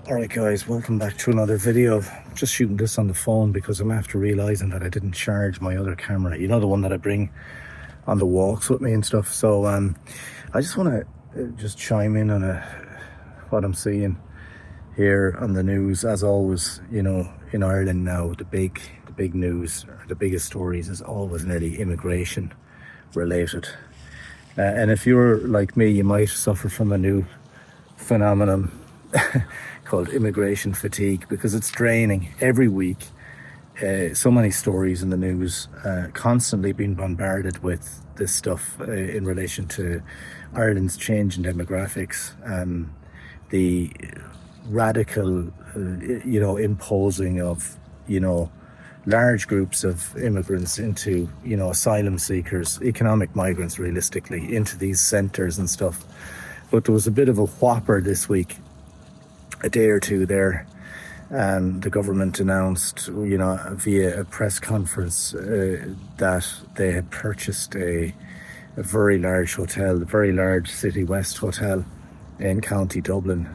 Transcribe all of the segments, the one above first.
Alright guys, welcome back to another video. I'm just shooting this on the phone because I'm after realising that I didn't charge my other camera. You know, the one that I bring on the walks with me and stuff. So I just want to just chime in on what I'm seeing here on the news. As always, you know, in Ireland now, the big news, or the biggest stories is always nearly immigration related. And if you're like me, you might suffer from a new phenomenon called immigration fatigue, because it's draining every week. So many stories in the news, constantly being bombarded with this stuff in relation to Ireland's change in demographics, the radical, imposing of, large groups of immigrants into, asylum seekers, economic migrants, realistically, into these centres and stuff. But there was a bit of a whopper this week. A day or two there, the government announced, via a press conference, that they had purchased a very large hotel, a very large Citywest Hotel in County Dublin.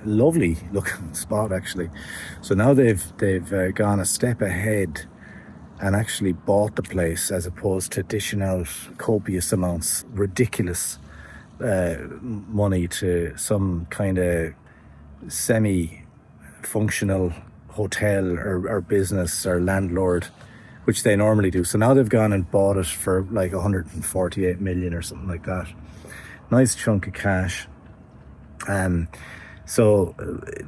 Lovely looking spot, actually. So now they've gone a step ahead and actually bought the place, as opposed to dishing out copious amounts, ridiculous money to some kind of semi-functional hotel or business or landlord, which they normally do. So now they've gone and bought it for like 148 million or something like that. Nice chunk of cash. So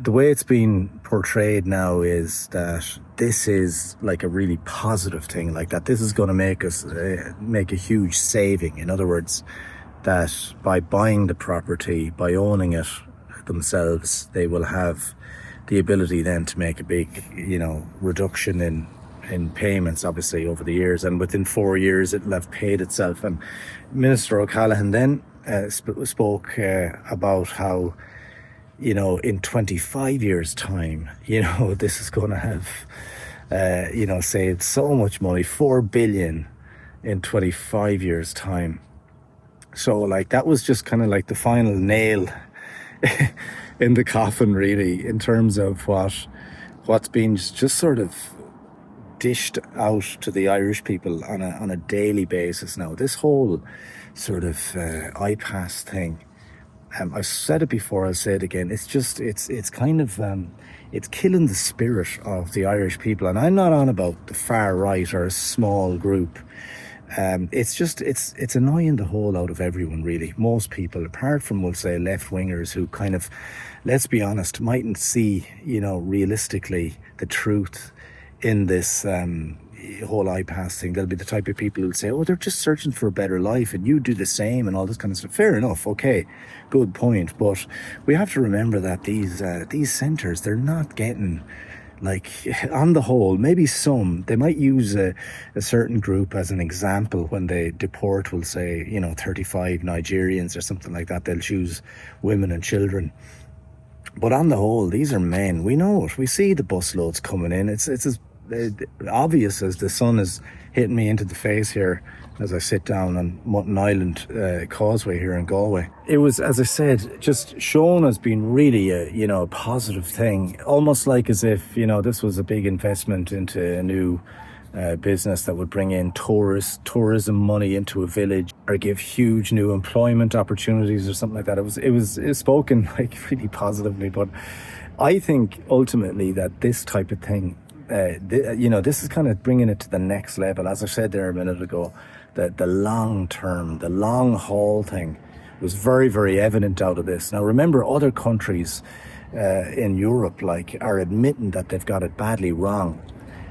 the way it's been portrayed now is that this is like a really positive thing, like that this is going to make us make a huge saving. In other words, that by buying the property, by owning it themselves, they will have the ability then to make a big, reduction in payments, obviously, over the years, and within 4 years it'll have paid itself. And Minister O'Callaghan then spoke about how, in 25 years time, this is going to have saved so much money, 4 billion in 25 years time. So like that was just kind of like the final nail in the coffin, really, in terms of what's been just sort of dished out to the Irish people on a daily basis now. This whole sort of iPass thing, I've said it before, I'll say it again. It's just it's kind of it's killing the spirit of the Irish people. And I'm not on about the far right or a small group. It's annoying the whole out of everyone, really. Most people, apart from, we'll say, left-wingers who kind of, let's be honest, mightn't see, realistically, the truth in this whole iPass thing. They'll be the type of people who'll say, oh, they're just searching for a better life and you do the same and all this kind of stuff. Fair enough, okay, good point. But we have to remember that these centres, they're not getting... Like, on the whole, maybe they might use a certain group as an example when they deport, we'll say, 35 Nigerians or something like that. They'll choose women and children. But on the whole, these are men. We know it. We see the busloads coming in. It's as obvious as the sun is hitting me into the face here as I sit down on Mutton Island Causeway here in Galway. It was, as I said, just shown as being really a positive thing, almost like as if, this was a big investment into a new business that would bring in tourism money into a village, or give huge new employment opportunities or something like that. It was spoken like really positively, but I think ultimately that this type of thing, this is kind of bringing it to the next level. As I said there a minute ago, the long term, the long haul thing was very, very evident out of this. Now remember, other countries in Europe are admitting that they've got it badly wrong,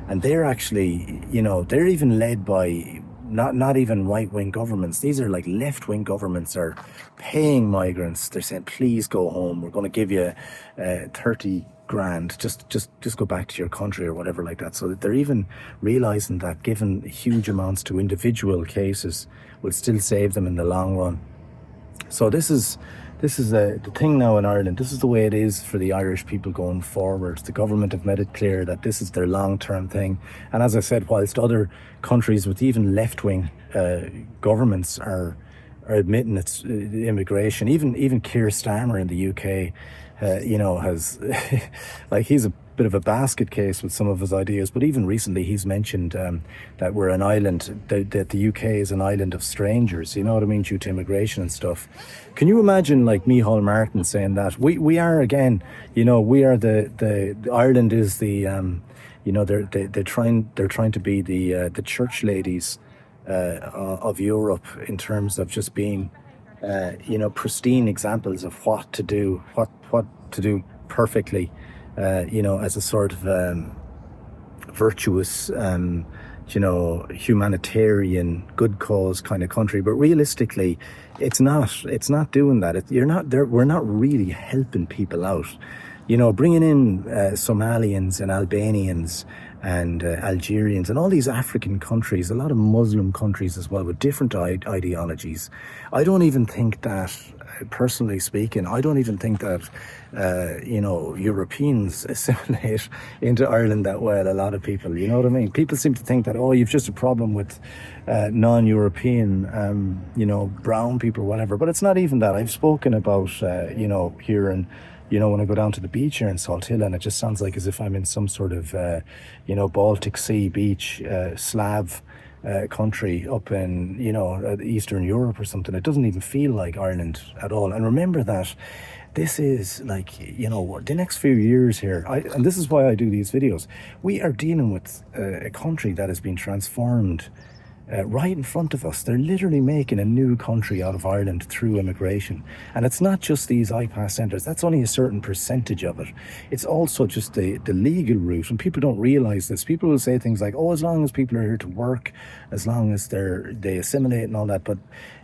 and they're actually, they're even led by not even right-wing governments. These are like left-wing governments are paying migrants. They're saying, please go home, we're going to give you 30 grand, just go back to your country or whatever like that. So that they're even realizing that giving huge amounts to individual cases will still save them in the long run. So this is the thing now in Ireland. This is the way it is for the Irish people going forward. The government have made it clear that this is their long-term thing. And as I said, whilst other countries with even left-wing governments are admitting it's immigration, even Keir Starmer in the UK has like he's a bit of a basket case with some of his ideas. But even recently, he's mentioned that we're an island, that the UK is an island of strangers. You know what I mean, due to immigration and stuff. Can you imagine like Micheál Martin saying that we are again? We are the Ireland is the they're trying to be the church ladies of Europe in terms of just being pristine examples of what to do perfectly, as a sort of virtuous, humanitarian, good cause kind of country. But realistically, it's not doing that. We're not really helping people out. Bringing in Somalians and Albanians and Algerians and all these African countries, a lot of Muslim countries as well with different ideologies. I don't even think that, personally speaking, I don't even think that, Europeans assimilate into Ireland that well, a lot of people, you know what I mean? People seem to think that, you've just a problem with non-European, brown people or whatever, but it's not even that. I've spoken about, here in when I go down to the beach here in Salt Hill, and it just sounds like as if I'm in some sort of, Baltic Sea beach, Slav country up in, Eastern Europe or something. It doesn't even feel like Ireland at all. And remember that this is like, the next few years here, and this is why I do these videos, we are dealing with a country that has been transformed right in front of us. They're literally making a new country out of Ireland through immigration. And it's not just these IPAS centres. That's only a certain percentage of it. It's also just the legal route. And people don't realise this. People will say things like, as long as people are here to work, as long as they assimilate and all that. But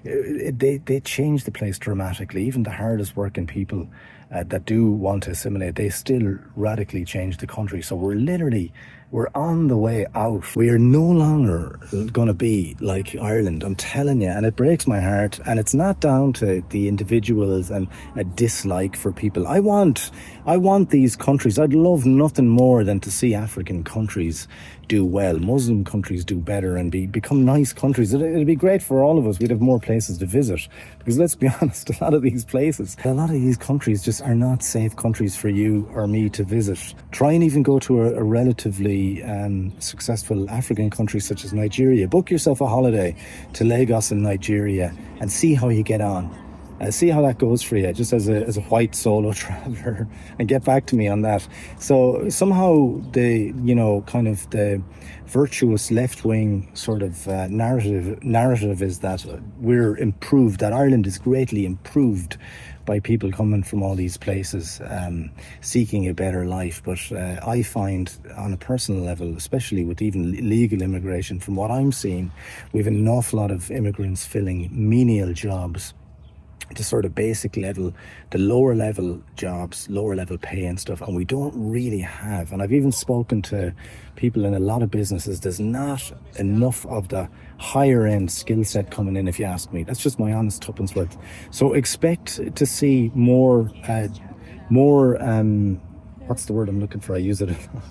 they change the place dramatically. Even the hardest working people that do want to assimilate, they still radically change the country. So we're on the way out. We are no longer going to be like Ireland, I'm telling you, and it breaks my heart. And it's not down to the individuals and a dislike for people. I want these countries, I'd love nothing more than to see African countries do well, Muslim countries do better and become nice countries. It'd be great for all of us. We'd have more places to visit, because let's be honest, a lot of these countries just are not safe countries for you or me to visit. Try and even go to a relatively successful African country such as Nigeria. Book yourself a holiday to Lagos in Nigeria and see how you get on. See how that goes for you, just as a white solo traveller, and get back to me on that. So somehow the virtuous left-wing sort of narrative is that we're improved, that Ireland is greatly improved by people coming from all these places, seeking a better life. But I find on a personal level, especially with even legal immigration, from what I'm seeing, we have an awful lot of immigrants filling menial jobs, the sort of basic level, the lower level jobs, lower level pay and stuff, and we don't really have, and I've even spoken to people in a lot of businesses, there's not enough of the higher end skill set coming in, if you ask me. That's just my honest tuppence worth. So expect to see more what's the word I'm looking for? I use it a lot.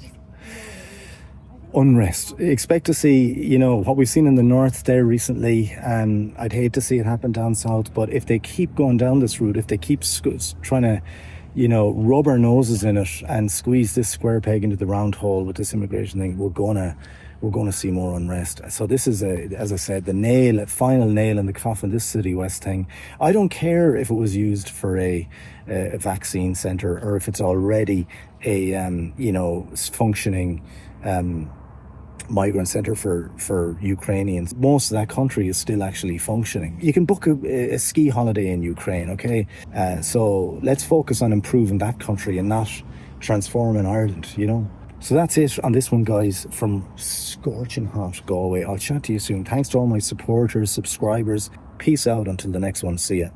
Unrest. Expect to see, what we've seen in the north there recently. I'd hate to see it happen down south, but if they keep going down this route, if they keep trying to, rub our noses in it and squeeze this square peg into the round hole with this immigration thing, we're gonna see more unrest. So this is, as I said, the final nail in the coffin, this Citywest thing. I don't care if it was used for a vaccine centre, or if it's already a functioning migrant centre for Ukrainians. Most of that country is still actually functioning. You can book a ski holiday in Ukraine, okay? So let's focus on improving that country and not transforming Ireland, So that's it on this one, guys, from scorching hot Galway. I'll chat to you soon. Thanks to all my supporters, subscribers. Peace out until the next one. See ya.